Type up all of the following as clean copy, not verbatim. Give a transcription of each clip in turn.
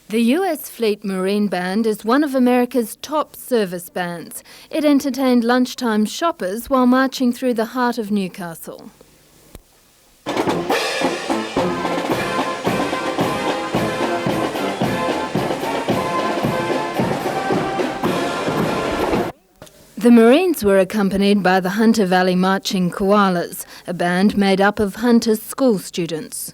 The US Fleet Marine Band is one of America's top service bands. It entertained lunchtime shoppers while marching through the heart of Newcastle. The Marines were accompanied by the Hunter Valley Marching Koalas, a band made up of Hunter's school students.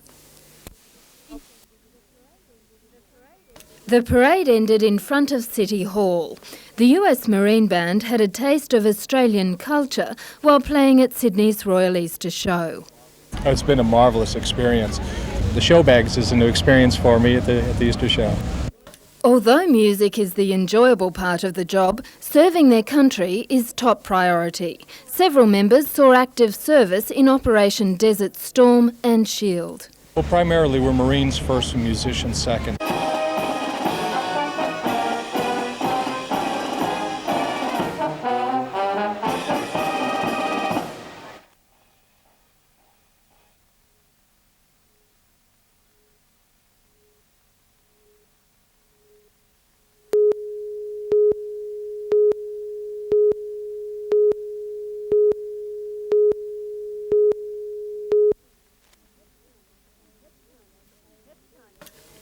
The parade ended in front of City Hall. The US Marine Band had a taste of Australian culture while playing at Sydney's Royal Easter Show. It's been a marvellous experience. The show bags is a new experience for me at the Easter Show. Although music is the enjoyable part of the job, serving their country is top priority. Several members saw active service in Operation Desert Storm and Shield. Well, primarily we're Marines first and musicians second.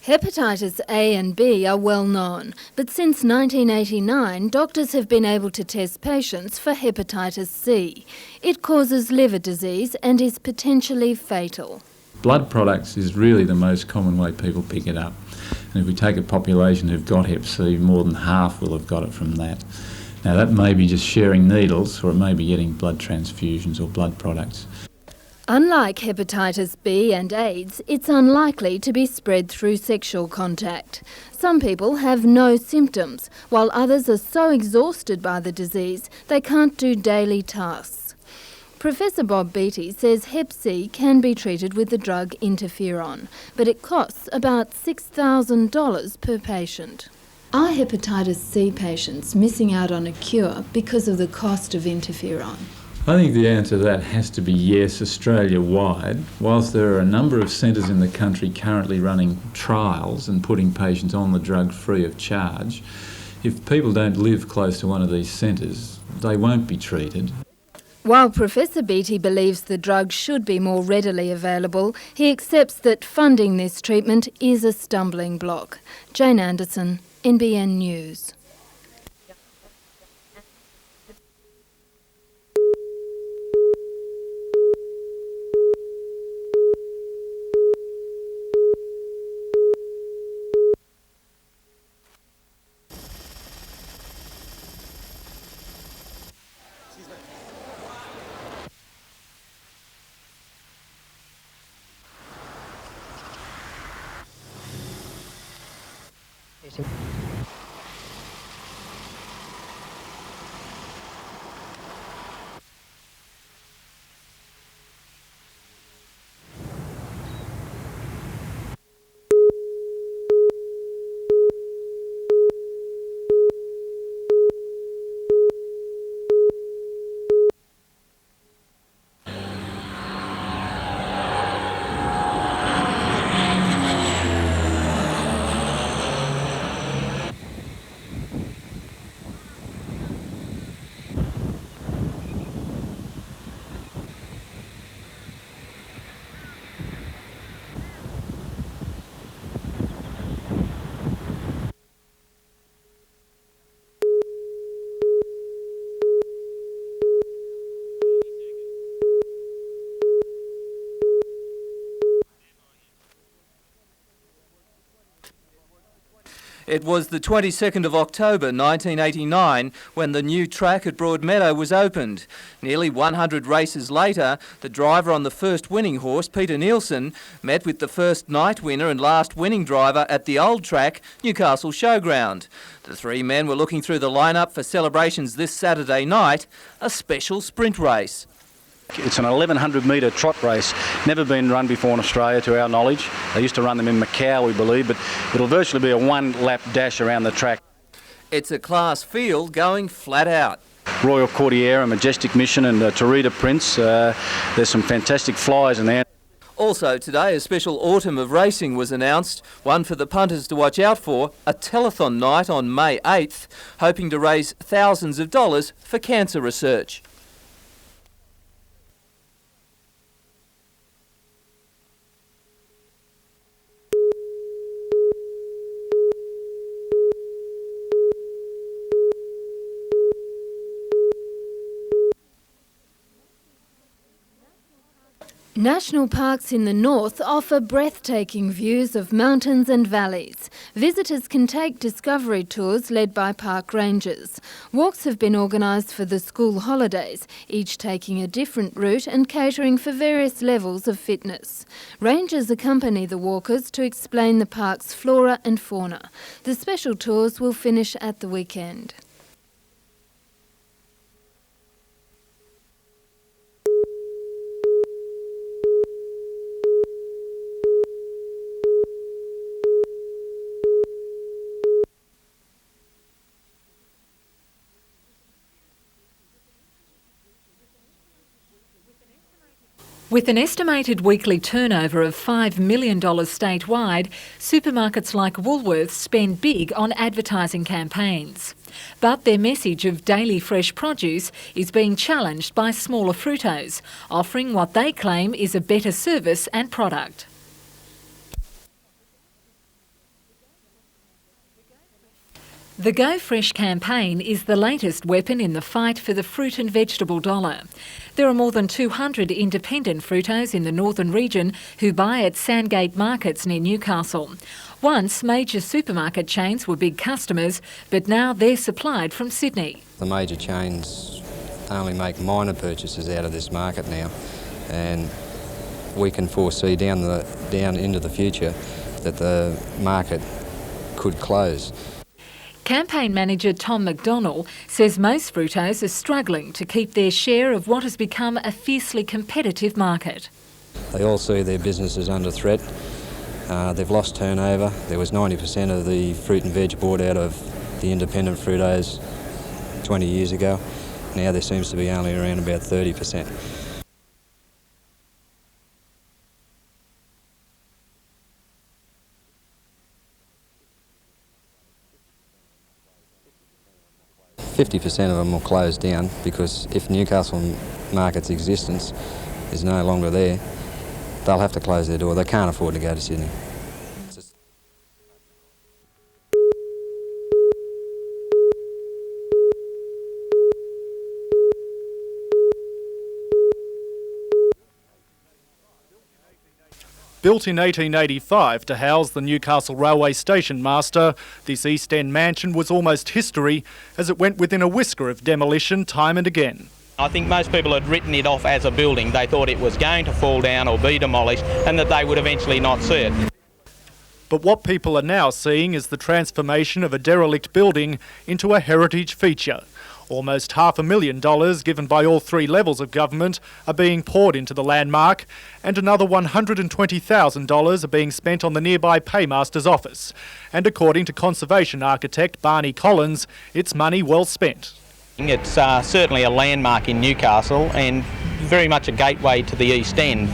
Hepatitis A and B are well known, but since 1989, doctors have been able to test patients for hepatitis C. It causes liver disease and is potentially fatal. Blood products is really the most common way people pick it up. And if we take a population who've got Hep C, more than half will have got it from that. Now that may be just sharing needles, or it may be getting blood transfusions or blood products. Unlike hepatitis B and AIDS, it's unlikely to be spread through sexual contact. Some people have no symptoms, while others are so exhausted by the disease they can't do daily tasks. Professor Bob Beattie says Hep C can be treated with the drug interferon, but it costs about $6,000 per patient. Are hepatitis C patients missing out on a cure because of the cost of interferon? I think the answer to that has to be yes, Australia-wide. Whilst there are a number of centres in the country currently running trials and putting patients on the drug free of charge, if people don't live close to one of these centres, they won't be treated. While Professor Beattie believes the drug should be more readily available, he accepts that funding this treatment is a stumbling block. Jane Anderson, NBN News. It was the 22nd of October 1989 when the new track at Broadmeadow was opened. Nearly 100 races later, the driver on the first winning horse, Peter Nielsen, met with the first night winner and last winning driver at the old track, Newcastle Showground. The three men were looking through the lineup for celebrations this Saturday night, a special sprint race. It's an 1100 metre trot race, never been run before in Australia to our knowledge. They used to run them in Macau, we believe, but it'll virtually be a one-lap dash around the track. It's a class field going flat out. Royal Courtier, a Majestic Mission and Tarita Prince. There's some fantastic flyers in there. Also today, a special autumn of racing was announced, one for the punters to watch out for, a telethon night on May 8th, hoping to raise thousands of dollars for cancer research. National parks in the north offer breathtaking views of mountains and valleys. Visitors can take discovery tours led by park rangers. Walks have been organised for the school holidays, each taking a different route and catering for various levels of fitness. Rangers accompany the walkers to explain the park's flora and fauna. The special tours will finish at the weekend. With an estimated weekly turnover of $5 million statewide, supermarkets like Woolworths spend big on advertising campaigns. But their message of daily fresh produce is being challenged by smaller fruitos, offering what they claim is a better service and product. The Go Fresh campaign is the latest weapon in the fight for the fruit and vegetable dollar. There are more than 200 independent fruitos in the northern region who buy at Sandgate markets near Newcastle. Once, major supermarket chains were big customers, but now they're supplied from Sydney. The major chains only make minor purchases out of this market now, and we can foresee down into the future that the market could close. Campaign manager Tom McDonnell says most fruitos are struggling to keep their share of what has become a fiercely competitive market. They all see their businesses under threat. They've lost turnover. There was 90% of the fruit and veg bought out of the independent fruitos 20 years ago. Now there seems to be only around about 30%. $50% of them will close down because if Newcastle market's existence is no longer there, they'll have to close their door. They can't afford to go to Sydney. Built in 1885 to house the Newcastle Railway Station Master, this East End mansion was almost history as it went within a whisker of demolition time and again. I think most people had written it off as a building. They thought it was going to fall down or be demolished and that they would eventually not see it. But what people are now seeing is the transformation of a derelict building into a heritage feature. Almost $500,000 given by all three levels of government are being poured into the landmark, and another $120,000 are being spent on the nearby Paymaster's office. And according to conservation architect Barney Collins, it's money well spent. It's certainly a landmark in Newcastle and very much a gateway to the East End.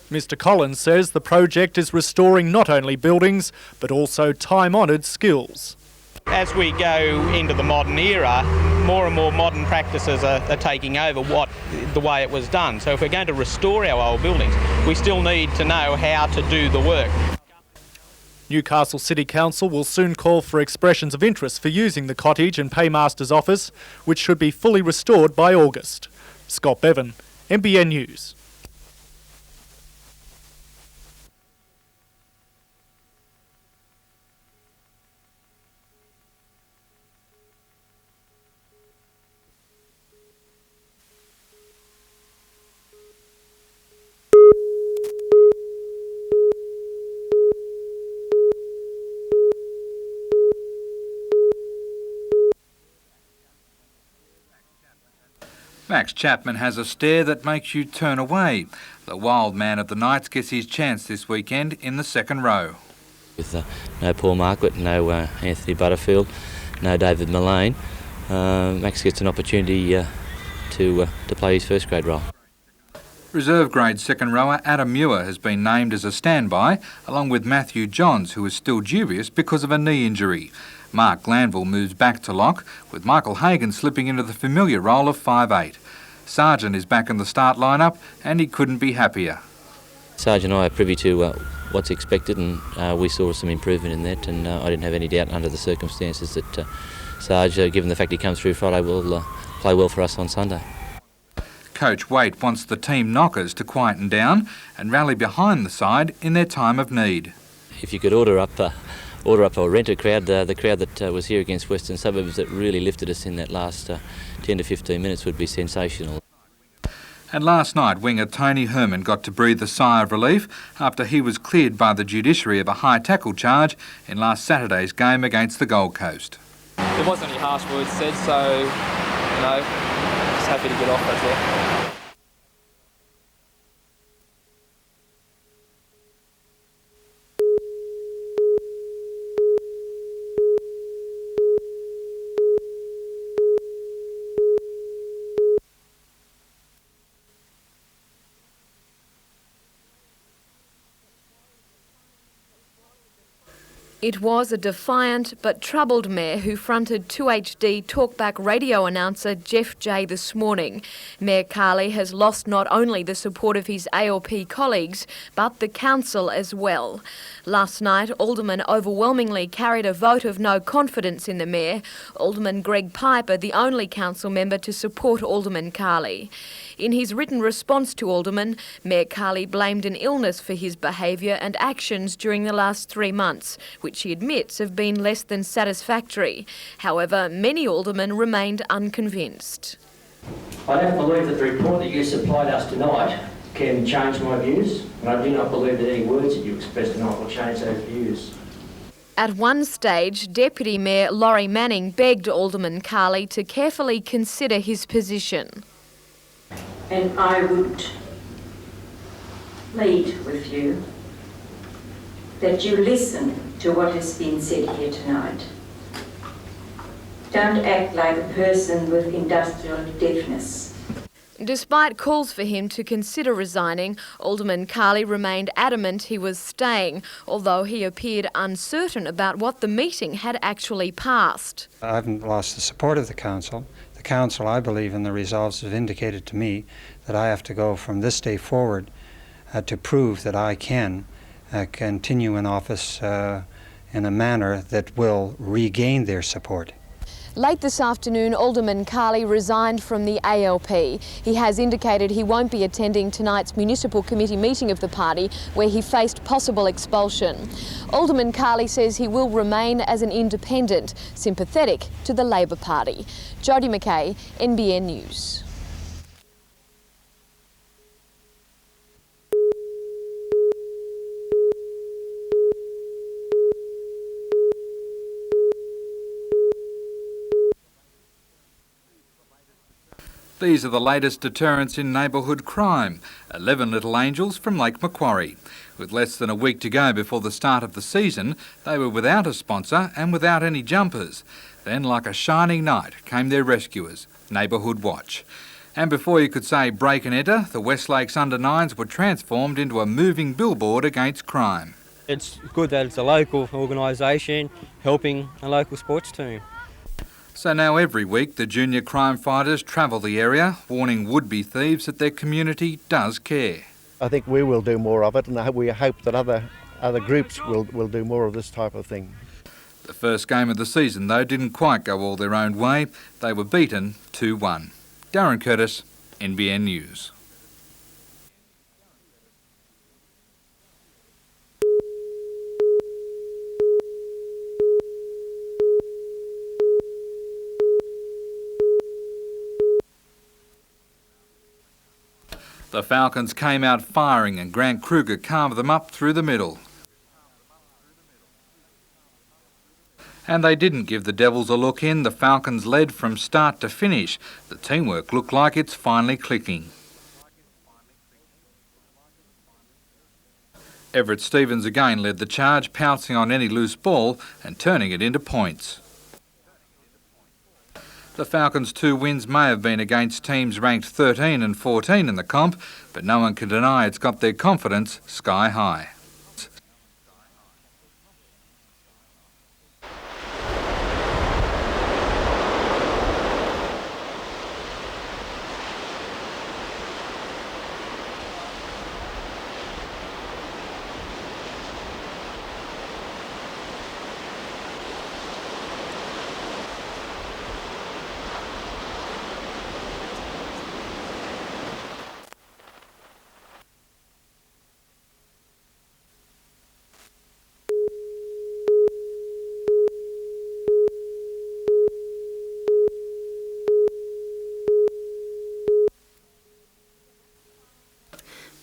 Mr. Collins says the project is restoring not only buildings but also time-honoured skills. As we go into the modern era, more and more modern practices are taking over the way it was done. So if we're going to restore our old buildings, we still need to know how to do the work. Newcastle City Council will soon call for expressions of interest for using the cottage and Paymaster's office, which should be fully restored by August. Scott Bevan, NBN News. Max Chapman has a stare that makes you turn away. The wild man of the Knights gets his chance this weekend in the second row. With no Paul Marquardt, no Anthony Butterfield, no David Mullane, Max gets an opportunity to play his first grade role. Reserve grade second rower Adam Muir has been named as a standby, along with Matthew Johns, who is still dubious because of a knee injury. Mark Glanville moves back to lock, with Michael Hagan slipping into the familiar role of 5'8". Sargent is back in the start lineup and he couldn't be happier. Sargent and I are privy to what's expected, and we saw some improvement in that, and I didn't have any doubt under the circumstances that Sarge, given the fact he comes through Friday, will play well for us on Sunday. Coach Waite wants the team knockers to quieten down and rally behind the side in their time of need. If you could order up or rent a crowd, the crowd that was here against Western Suburbs that really lifted us in that last 10 to 15 minutes would be sensational. And last night, winger Tony Herman got to breathe a sigh of relief after he was cleared by the judiciary of a high tackle charge in last Saturday's game against the Gold Coast. There wasn't any harsh words said, so, just happy to get off, that's all. It was a defiant but troubled mayor who fronted 2HD talkback radio announcer Jeff Jay this morning. Mayor Carley has lost not only the support of his ALP colleagues, but the council as well. Last night, Aldermen overwhelmingly carried a vote of no confidence in the mayor. Alderman Greg Piper, the only council member to support Alderman Carley. In his written response to Alderman, Mayor Carley blamed an illness for his behaviour and actions during the last 3 months, which he admits have been less than satisfactory. However, many aldermen remained unconvinced. I don't believe that the report that you supplied us tonight can change my views, and I do not believe that any words that you expressed tonight will change those views. At one stage, Deputy Mayor Laurie Manning begged Alderman Carley to carefully consider his position. And I would plead with you that you listen to what has been said here tonight. Don't act like a person with industrial deafness. Despite calls for him to consider resigning, Alderman Carley remained adamant he was staying, although he appeared uncertain about what the meeting had actually passed. I haven't lost the support of the council. The council, I believe, in the resolves have indicated to me that I have to go from this day forward to prove that I can continue in office in a manner that will regain their support. Late this afternoon, Alderman Carley resigned from the ALP. He has indicated he won't be attending tonight's municipal committee meeting of the party, where he faced possible expulsion. Alderman Carley says he will remain as an independent, sympathetic to the Labor Party. Jodie McKay, NBN News. These are the latest deterrents in neighbourhood crime. 11 little angels from Lake Macquarie. With less than a week to go before the start of the season, they were without a sponsor and without any jumpers. Then, like a shining knight, came their rescuers, Neighbourhood Watch. And before you could say break and enter, the West Lakes under-9s were transformed into a moving billboard against crime. It's good that it's a local organisation helping a local sports team. So now every week the junior crime fighters travel the area, warning would-be thieves that their community does care. I think we will do more of it, and we hope that other groups will do more of this type of thing. The first game of the season, though, didn't quite go all their own way. They were beaten 2-1. Darren Curtis, NBN News. The Falcons came out firing and Grant Kruger carved them up through the middle. And they didn't give the Devils a look in. The Falcons led from start to finish. The teamwork looked like it's finally clicking. Everett Stevens again led the charge, pouncing on any loose ball and turning it into points. The Falcons' 2 wins may have been against teams ranked 13 and 14 in the comp, but no one can deny it's got their confidence sky high.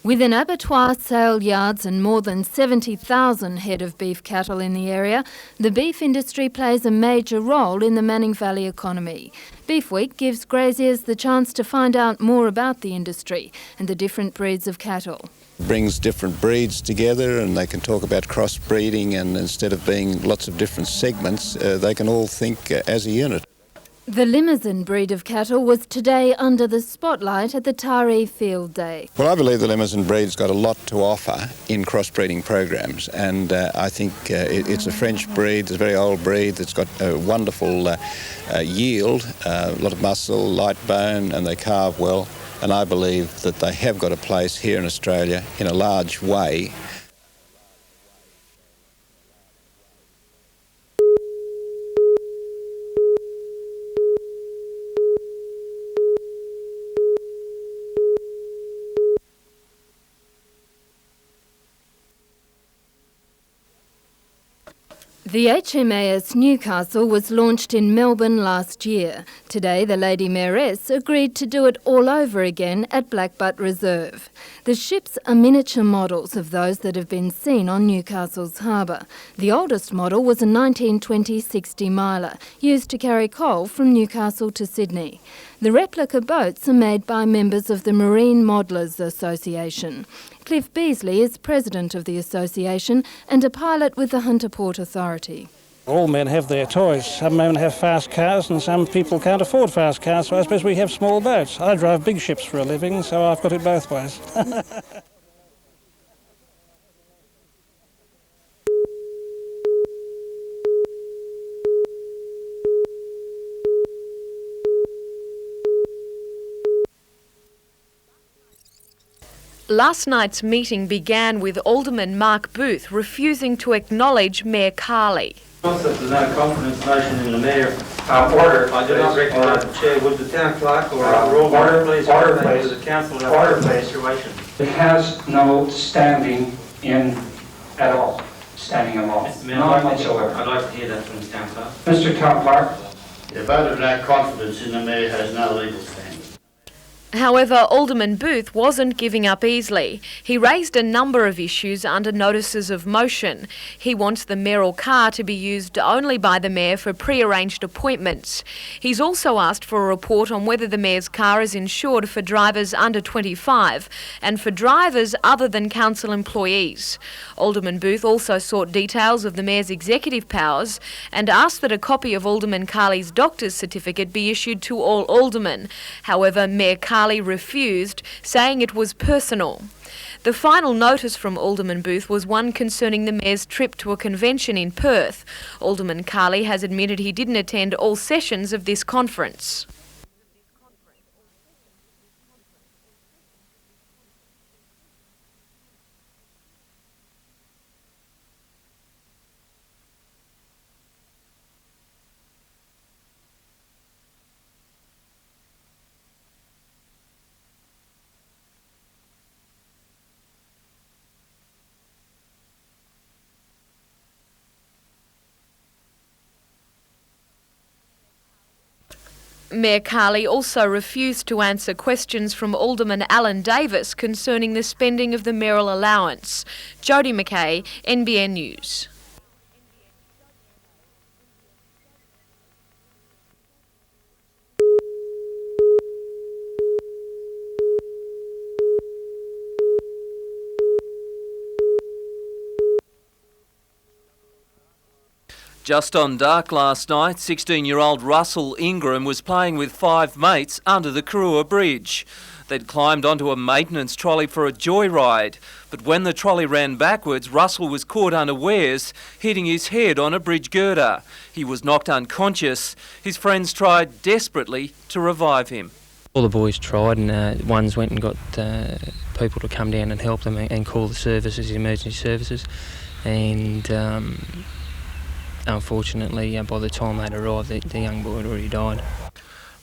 With an abattoir, sale yards and more than 70,000 head of beef cattle in the area, the beef industry plays a major role in the Manning Valley economy. Beef Week gives graziers the chance to find out more about the industry and the different breeds of cattle. Brings different breeds together and they can talk about crossbreeding, and instead of being lots of different segments, they can all think as a unit. The Limousin breed of cattle was today under the spotlight at the Taree Field Day. Well, I believe the Limousin breed's got a lot to offer in crossbreeding programs, and I think it's a French breed, it's a very old breed that's got a wonderful yield, a lot of muscle, light bone, and they calve well, and I believe that they have got a place here in Australia in a large way. The HMAS Newcastle was launched in Melbourne last year. Today, the Lady Mayoress agreed to do it all over again at Blackbutt Reserve. The ships are miniature models of those that have been seen on Newcastle's harbour. The oldest model was a 1920 60-miler, used to carry coal from Newcastle to Sydney. The replica boats are made by members of the Marine Modelers Association. Cliff Beasley is president of the association and a pilot with the Hunter Port Authority. All men have their toys. Some men have fast cars and some people can't afford fast cars, so I suppose we have small boats. I drive big ships for a living, so I've got it both ways. Last night's meeting began with Alderman Mark Booth refusing to acknowledge Mayor Carley. There's no confidence motion in the Mayor. Order. I do not recognise the Chair. Would the Town Clerk or order, please, order to the Council about the situation? It has no standing in at all. Standing in law. None whatsoever. I'd like to hear that from the Town Clerk. Mr. Town Clerk. The vote of no confidence in the Mayor has no legal standing. However, Alderman Booth wasn't giving up easily. He raised a number of issues under notices of motion. He wants the mayoral car to be used only by the mayor for pre-arranged appointments. He's also asked for a report on whether the mayor's car is insured for drivers under 25 and for drivers other than council employees. Alderman Booth also sought details of the mayor's executive powers and asked that a copy of Alderman Carley's doctor's certificate be issued to all aldermen. However, Mayor Carley refused, saying it was personal. The final notice from Alderman Booth was one concerning the Mayor's trip to a convention in Perth. Alderman Carley has admitted he didn't attend all sessions of this conference. Mayor Carley also refused to answer questions from Alderman Alan Davis concerning the spending of the mayoral allowance. Jodie McKay, NBN News. Just on dark last night, 16-year-old Russell Ingram was playing with 5 mates under the Koala Bridge. They'd climbed onto a maintenance trolley for a joyride, but when the trolley ran backwards, Russell was caught unawares, hitting his head on a bridge girder. He was knocked unconscious. His friends tried desperately to revive him. All the boys tried, and ones went and got people to come down and help them and call the services, the emergency services, and unfortunately, by the time they'd arrived, the young boy had already died.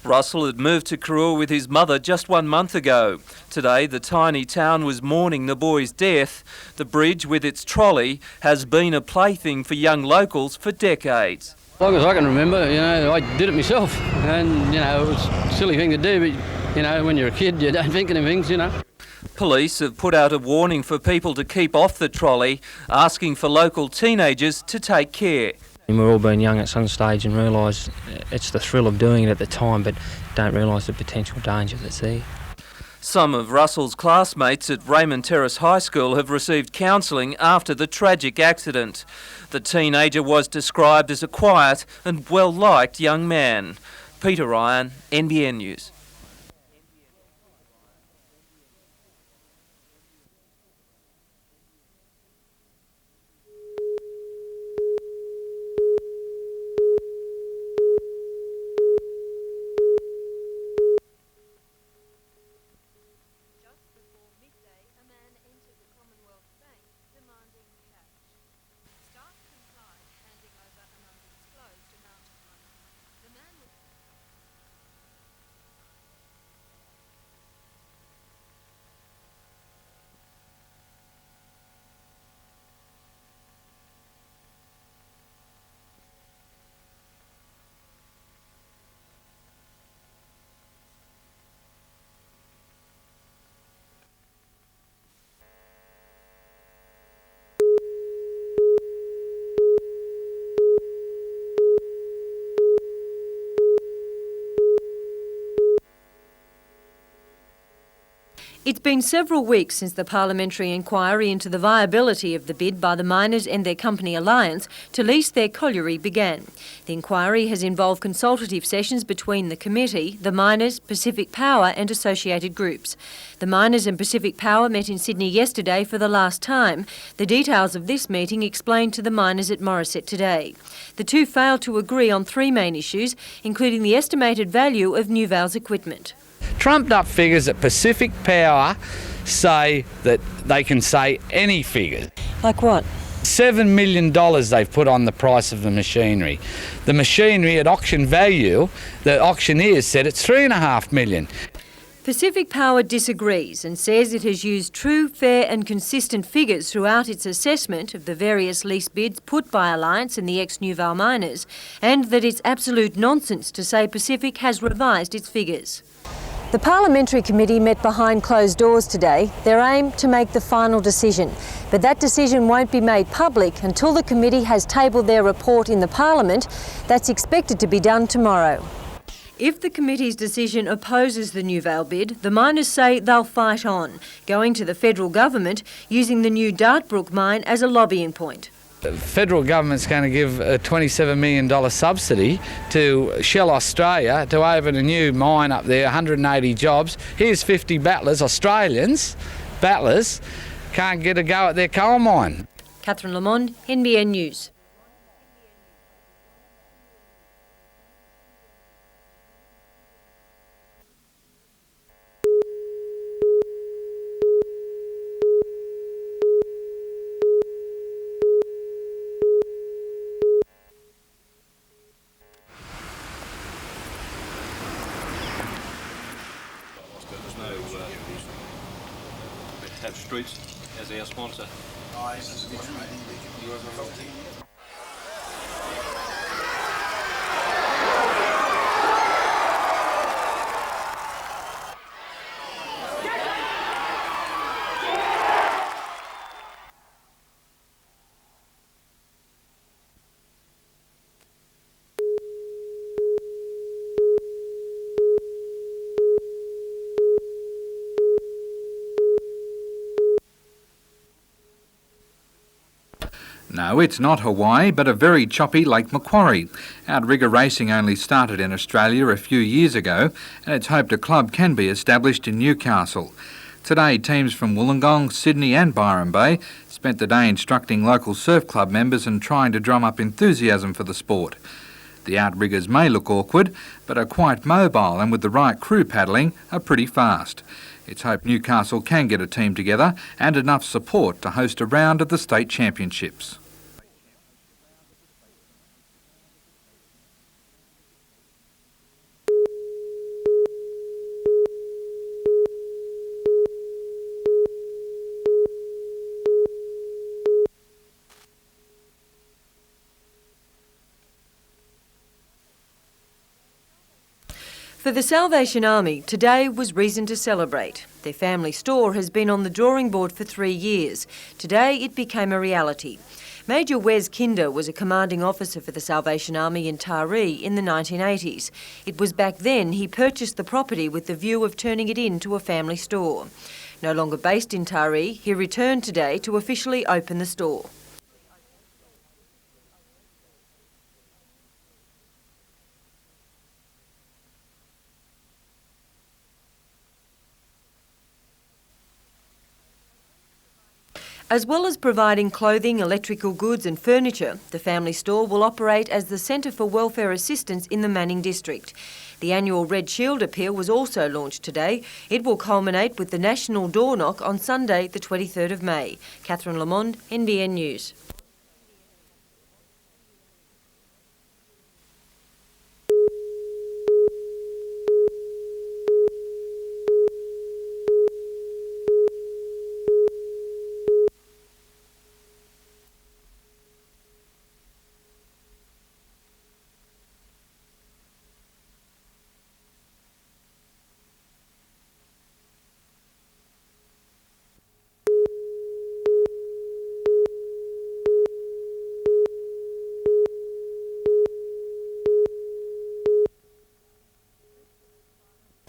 Russell had moved to Koala with his mother just 1 month ago. Today, the tiny town was mourning the boy's death. The bridge with its trolley has been a plaything for young locals for decades. As long as I can remember, I did it myself, and, it was a silly thing to do, but, when you're a kid, you don't think of things, Police have put out a warning for people to keep off the trolley, asking for local teenagers to take care. And we're all being young at some stage and realise it's the thrill of doing it at the time, but don't realise the potential danger that's there. Some of Russell's classmates at Raymond Terrace High School have received counselling after the tragic accident. The teenager was described as a quiet and well-liked young man. Peter Ryan, NBN News. It's been several weeks since the parliamentary inquiry into the viability of the bid by the miners and their company alliance to lease their colliery began. The inquiry has involved consultative sessions between the committee, the miners, Pacific Power and associated groups. The miners and Pacific Power met in Sydney yesterday for the last time. The details of this meeting explained to the miners at Morisset today. The two failed to agree on 3 main issues, including the estimated value of New Val's equipment. Trumped up figures at Pacific Power say that they can say any figure. Like what? $7 million they've put on the price of the machinery. The machinery at auction value, the auctioneers said it's $3.5 million. Pacific Power disagrees and says it has used true, fair and consistent figures throughout its assessment of the various lease bids put by Alliance and the ex-New Val miners, and that it's absolute nonsense to say Pacific has revised its figures. The Parliamentary Committee met behind closed doors today, their aim to make the final decision. But that decision won't be made public until the committee has tabled their report in the Parliament. That's expected to be done tomorrow. If the committee's decision opposes the New Val bid, the miners say they'll fight on, going to the federal government using the new Dartbrook mine as a lobbying point. The federal government's going to give a $27 million subsidy to Shell Australia to open a new mine up there, 180 jobs. Here's 50 battlers, Australians, battlers, can't get a go at their coal mine. Catherine Lamond, NBN News. Strait as our sponsor. No, it's not Hawaii, but a very choppy Lake Macquarie. Outrigger racing only started in Australia a few years ago, and it's hoped a club can be established in Newcastle. Today, teams from Wollongong, Sydney and Byron Bay spent the day instructing local surf club members and trying to drum up enthusiasm for the sport. The outriggers may look awkward, but are quite mobile and with the right crew paddling are pretty fast. It's hoped Newcastle can get a team together and enough support to host a round of the state championships. For the Salvation Army, today was reason to celebrate. Their family store has been on the drawing board for 3 years. Today it became a reality. Major Wes Kinder was a commanding officer for the Salvation Army in Taree in the 1980s. It was back then he purchased the property with the view of turning it into a family store. No longer based in Taree, he returned today to officially open the store. As well as providing clothing, electrical goods and furniture, the family store will operate as the Centre for Welfare Assistance in the Manning District. The annual Red Shield Appeal was also launched today. It will culminate with the National Door Knock on Sunday, the 23rd of May. Catherine Lamond, NBN News.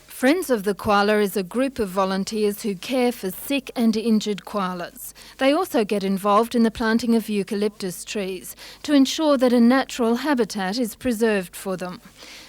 Friends of the Koala is a group of volunteers who care for sick and injured koalas. They also get involved in the planting of eucalyptus trees to ensure that a natural habitat is preserved for them.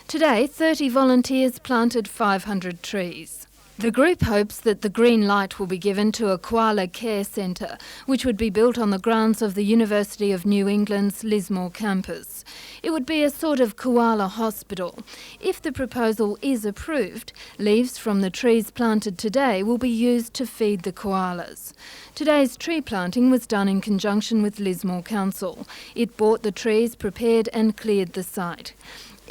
Today, 30 volunteers planted 500 trees. The group hopes that the green light will be given to a koala care centre, which would be built on the grounds of the University of New England's Lismore campus. It would be a sort of koala hospital. If the proposal is approved, leaves from the trees planted today will be used to feed the koalas. Today's tree planting was done in conjunction with Lismore Council. It bought the trees, prepared and cleared the site.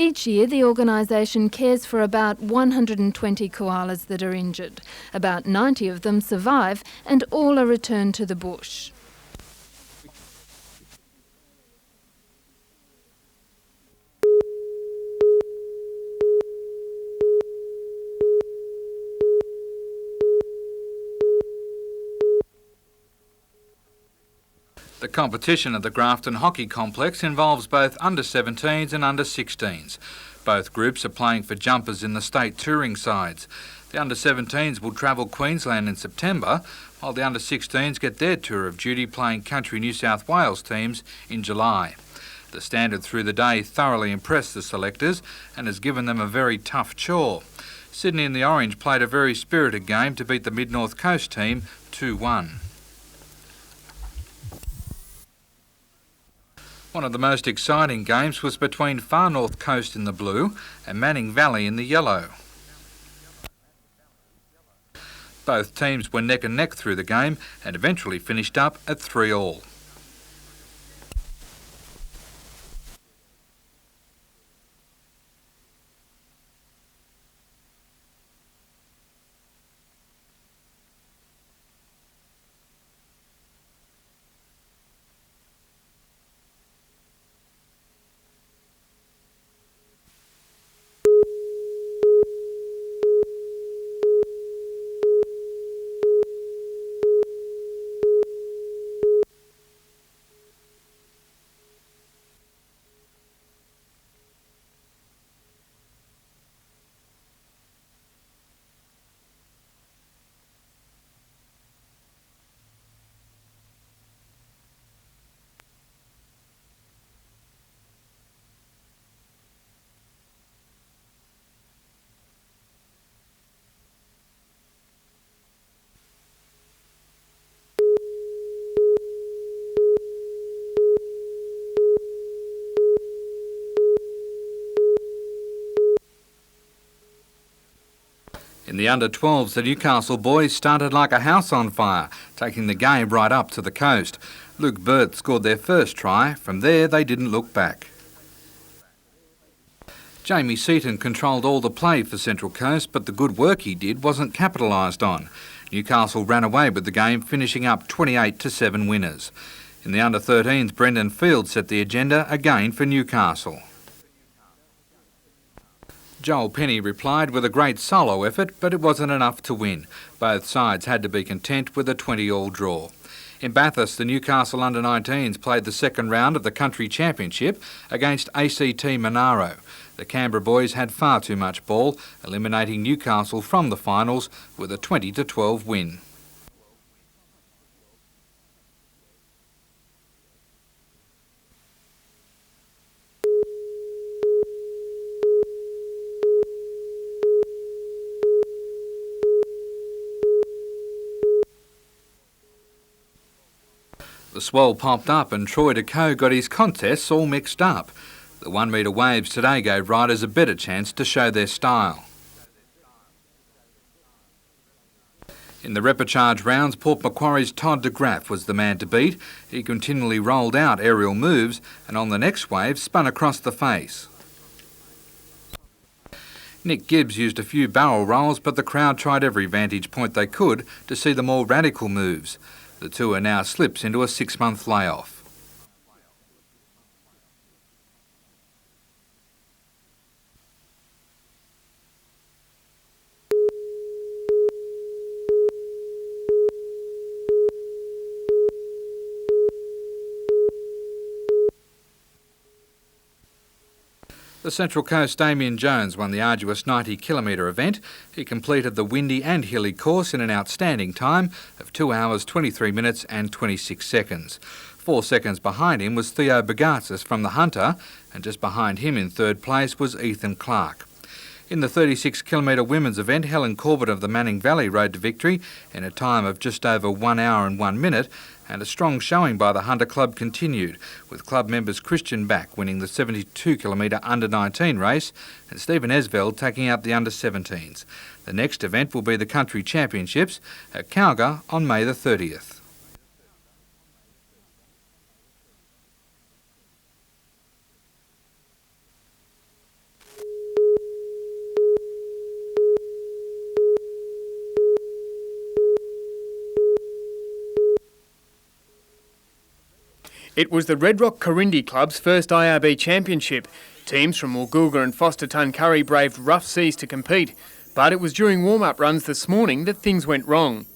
Each year, the organisation cares for about 120 koalas that are injured. About 90 of them survive and all are returned to the bush. The competition at the Grafton Hockey Complex involves both under-17s and under-16s. Both groups are playing for jumpers in the state touring sides. The under-17s will travel Queensland in September, while the under-16s get their tour of duty playing country New South Wales teams in July. The standard through the day thoroughly impressed the selectors and has given them a very tough chore. Sydney and the Orange played a very spirited game to beat the Mid-North Coast team 2-1. One of the most exciting games was between Far North Coast in the blue and Manning Valley in the yellow. Both teams were neck and neck through the game and eventually finished up at 3-3. In the under-12s, the Newcastle boys started like a house on fire, taking the game right up to the coast. Luke Burt scored their first try. From there, they didn't look back. Jamie Seaton controlled all the play for Central Coast, but the good work he did wasn't capitalised on. Newcastle ran away with the game, finishing up 28-7 winners. In the under-13s, Brendan Field set the agenda again for Newcastle. Joel Penny replied with a great solo effort, but it wasn't enough to win. Both sides had to be content with a 20-all draw. In Bathurst, the Newcastle under-19s played the second round of the Country Championship against ACT Monaro. The Canberra boys had far too much ball, eliminating Newcastle from the finals with a 20-12 win. The swell popped up and Troy DeCoe got his contests all mixed up. The 1 metre waves today gave riders a better chance to show their style. In the repechage rounds, Port Macquarie's Todd de Graaf was the man to beat. He continually rolled out aerial moves and on the next wave spun across the face. Nick Gibbs used a few barrel rolls, but the crowd tried every vantage point they could to see the more radical moves. The tour now slips into a 6-month layoff. The Central Coast Damien Jones won the arduous 90-kilometre event. He completed the windy and hilly course in an outstanding time of 2 hours, 23 minutes and 26 seconds. 4 seconds behind him was Theo Bogatsis from the Hunter, and just behind him in third place was Ethan Clark. In the 36-kilometre women's event, Helen Corbett of the Manning Valley rode to victory in a time of just over 1 hour and 1 minute, and a strong showing by the Hunter Club continued, with club members Christian Back winning the 72-kilometre under-19 race and Stephen Esveld taking out the under-17s. The next event will be the Country Championships at Cowga on May the 30th. It was the Red Rock Corindi Club's first IRB championship. Teams from Woolgoolga and Foster Tuncurry braved rough seas to compete, but it was during warm-up runs this morning that things went wrong.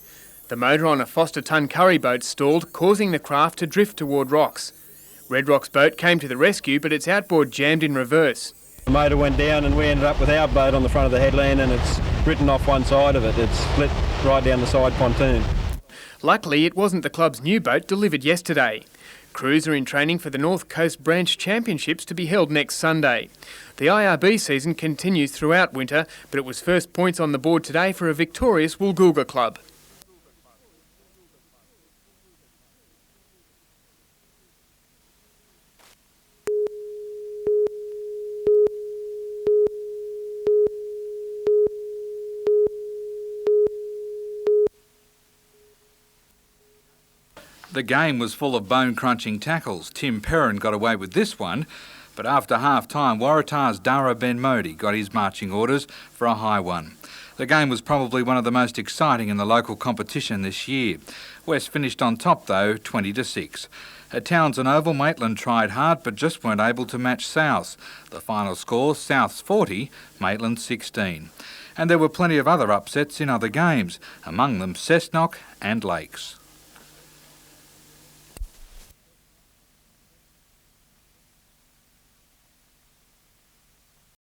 The motor on a Foster Tuncurry boat stalled, causing the craft to drift toward rocks. Red Rock's boat came to the rescue, but its outboard jammed in reverse. The motor went down and we ended up with our boat on the front of the headland and it's written off one side of it. It's split right down the side pontoon. Luckily, it wasn't the club's new boat delivered yesterday. Crews are in training for the North Coast Branch Championships to be held next Sunday. The IRB season continues throughout winter, but it was first points on the board today for a victorious Woolgoolga club. The game was full of bone-crunching tackles. Tim Perrin got away with this one, but after half-time, Waratah's Dara Ben Modi got his marching orders for a high one. The game was probably one of the most exciting in the local competition this year. West finished on top though, 20-6. At Townsend Oval, Maitland tried hard but just weren't able to match South. The final score, South's 40, Maitland 16. And there were plenty of other upsets in other games, among them Cessnock and Lakes.